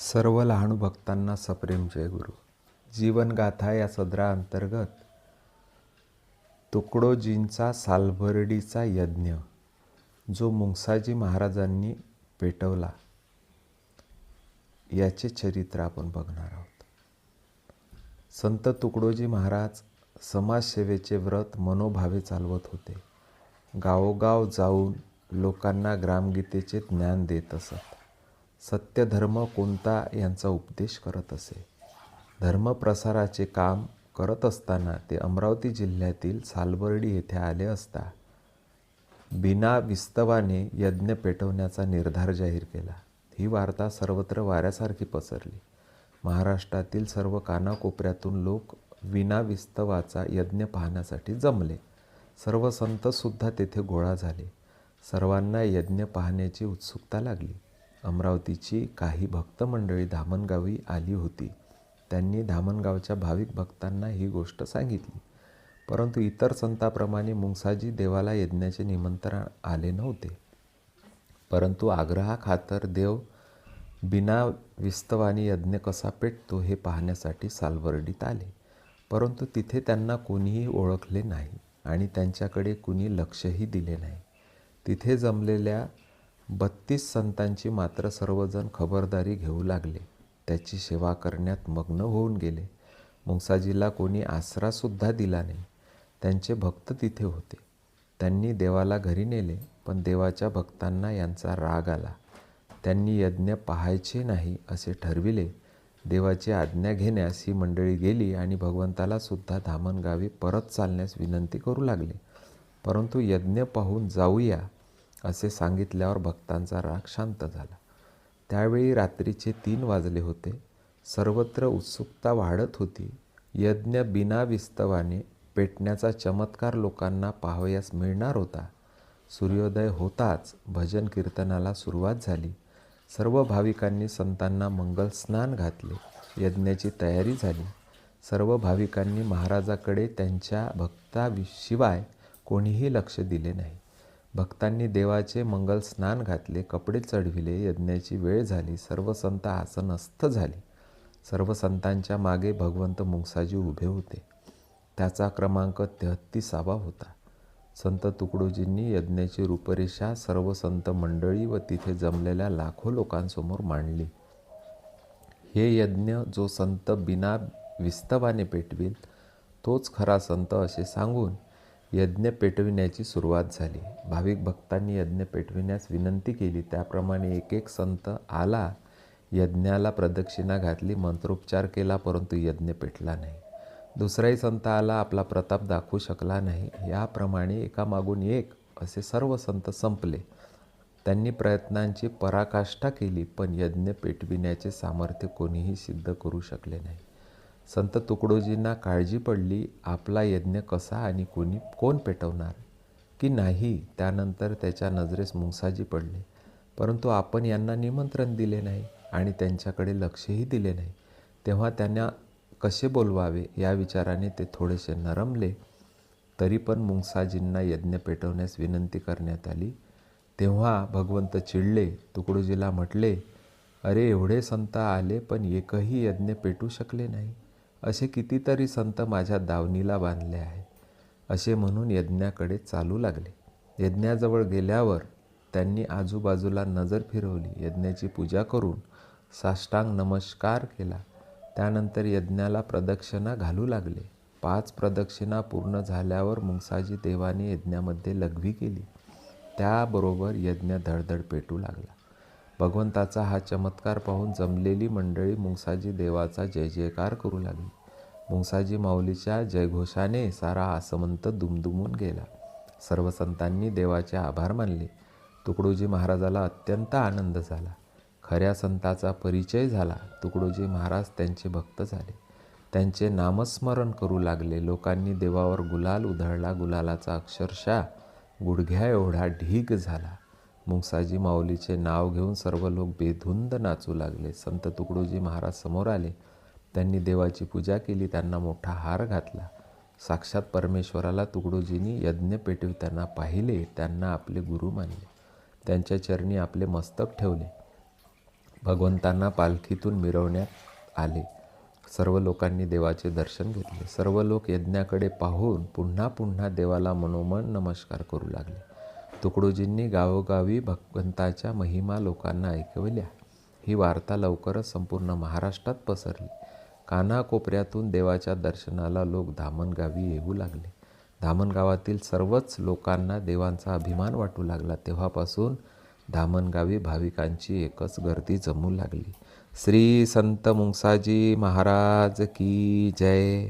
सर्व लहान भक्तांना सप्रेम जयगुरु. जीवनगाथा या सदराअंतर्गत तुकडोजींचा सालबर्डीचा यज्ञ जो मुंगसाजी महाराजांनी पेटवला याचे चरित्र आपण बघणार आहोत. संत तुकडोजी महाराज समाजसेवेचे व्रत मनोभावे चालवत होते. गावोगाव जाऊन लोकांना ग्रामगीतेचे ज्ञान देत असत. सत्य धर्म कोणता यांचा उपदेश करत असे. धर्मप्रसाराचे काम करत असताना ते अमरावती जिल्ह्यातील सालबर्डी येथे आले असता बिना विस्तवाने यज्ञ पेटवण्याचा निर्धार जाहीर केला. ही वार्ता सर्वत्र वाऱ्यासारखी पसरली. महाराष्ट्रातील सर्व कानाकोपऱ्यातून लोक विना विस्तवाचा यज्ञ पाहण्यासाठी जमले. सर्व संतसुद्धा तेथे गोळा झाले. सर्वांना यज्ञ पाहण्याची उत्सुकता लागली. अमरावतीची काही भक्त मंडळी धामणगावी आली होती. त्यांनी धामणगावच्या भाविक भक्तांना ही गोष्ट सांगितली. परंतु इतर संतांप्रमाणे मुंगसाजी देवाला यज्ञाचे निमंत्रण आले नव्हते. परंतु आग्रहाखातर देव बिना विस्तवाने यज्ञ कसा पेटतो हे पाहण्यासाठी सालबर्डीत आले. परंतु तिथे त्यांना कोणीही ओळखले नाही आणि त्यांच्याकडे कुणी लक्षही दिले नाही. तिथे जमलेल्या 32 संतांची मात्र सर्वजण खबरदारी घेऊ लागले. त्याची सेवा करण्यात मग्न होऊन गेले. मुंगसाजीला कोणी आसरासुद्धा दिला नाही. त्यांचे भक्त तिथे होते. त्यांनी देवाला घरी नेले, पण देवाच्या भक्तांना यांचा राग आला. त्यांनी यज्ञ पाहायचे नाही असे ठरविले. देवाची आज्ञा घेण्यास ही मंडळी गेली आणि भगवंताला सुद्धा धामणगावी परत चालण्यास विनंती करू लागले. परंतु यज्ञ पाहून जाऊया असे सांगितल्यावर भक्तांचा राग शांत झाला. त्यावेळी रात्रीचे 3 वाजले होते. सर्वत्र उत्सुकता वाढत होती. यज्ञ बिना विस्तवाने पेटण्याचा चमत्कार लोकांना पाहावयास मिळणार होता. सूर्योदय होताच भजन कीर्तनाला सुरुवात झाली. सर्व भाविकांनी संतांना मंगल स्नान घातले. यज्ञाची तयारी झाली. सर्व भाविकांनी महाराजाकडे त्यांच्या भक्ताशिवाय कोणीही लक्ष दिले नाही. भक्तांनी देवाचे मंगल स्नान घातले, कपडे चढविले. यज्ञाची वेळ झाली. सर्व संत आसनस्थ झाले. सर्व संतांच्या मागे भगवंत मुंगसाजी उभे होते. त्याचा क्रमांक 33 होता. संत तुकडोजींनी यज्ञाची रूपरेषा सर्व संत मंडळी व तिथे जमलेल्या लाखो लोकांसमोर मांडली. हे यज्ञ जो संत बिना विस्तवाने पेटवेल तोच खरा संत असे सांगून यज्ञ पेटविण्याची सुरुवात झाली. भाविक भक्तांनी यज्ञ पेटविण्यास विनंती केली. त्याप्रमाणे एक एक संत आला. यज्ञाला प्रदक्षिणा घातली, मंत्रोच्चार केला, परंतु यज्ञ पेटला नाही. दुसराही संत आला, आपला प्रताप दाखवू शकला नाही. याप्रमाणे एकामागून एक असे सर्व संत संपले. त्यांनी प्रयत्नांची पराकाष्ठा केली, पण यज्ञ पेटविण्याचे सामर्थ्य कोणीही सिद्ध करू शकले नाही. संत तुकडोजींना काळजी पडली, आपला यज्ञ कसा आणि कोण पेटवणार की नाही. त्यानंतर त्याच्या नजरेस मुंगसाजी पडले. परंतु आपण यांना निमंत्रण दिले नाही आणि त्यांच्याकडे लक्षही दिले नाही. तेव्हा त्यांना कसे बोलवावे या विचाराने ते थोडेसे नरमले. तरी पण मुंगसाजींना यज्ञ पेटवण्यास विनंती करण्यात आली. तेव्हा भगवंत चिडले. तुकडोजीला म्हटले, अरे एवढे संत आले पण एकही यज्ञ पेटू शकले नाही. असे कितीतरी संत माझ्या दावणीला बांधले आहे. असे म्हणून यज्ञाकडे चालू लागले. यज्ञाजवळ गेल्यावर त्यांनी आजूबाजूला नजर फिरवली. यज्ञाची पूजा करून साष्टांग नमस्कार केला. त्यानंतर यज्ञाला प्रदक्षिणा घालू लागले. 5 प्रदक्षिणा पूर्ण झाल्यावर मुंगसाजी देवाने यज्ञामध्ये लघवी केली. त्याबरोबर यज्ञ धडधड पेटू लागला. भगवंताचा हा चमत्कार पाहून जमलेली मंडळी मुंगसाजी देवाचा जय जयकार करू लागली. मुंगसाजी माऊलीच्या जयघोषाने सारा आसमंत दुमदुमून गेला. सर्व संतांनी देवाचे आभार मानले. तुकडोजी महाराजाला अत्यंत आनंद झाला. खऱ्या संताचा परिचय झाला. तुकडोजी महाराज त्यांचे भक्त झाले. त्यांचे नामस्मरण करू लागले. लोकांनी देवावर गुलाल उधळला. गुलालाचा अक्षरशः गुडघ्या एवढा ढीग झाला. मुंगसाजी माऊलीचे नाव घेऊन सर्व लोक बेधुंद नाचू लागले. संत तुकडोजी महाराज समोर आले. त्यांनी देवाची पूजा केली. त्यांना मोठा हार घातला. साक्षात परमेश्वराला तुकडोजींनी यज्ञ पेटविताना पाहिले. त्यांना आपले गुरु मानले. त्यांच्या चरणी आपले मस्तक ठेवले. भगवंतांना पालखीतून मिरवण्यात आले. सर्व लोकांनी देवाचे दर्शन घेतले. सर्व लोक यज्ञाकडे पाहून पुन्हा पुन्हा देवाला मनोमन नमस्कार करू लागले. तुकडोजींनी गावोगावी भगवंताच्या महिमा लोकांना ऐकविल्या. ही वार्ता लवकरच संपूर्ण महाराष्ट्रात पसरली. कानाकोपऱ्यातून देवाच्या दर्शनाला लोक धामणगावी येऊ लागले. धामणगावातील सर्वच लोकांना देवांचा अभिमान वाटू लागला. तेव्हापासून धामणगावी भाविकांची एकच गर्दी जमू लागली. श्री संत मुंगसाजी महाराज की जय.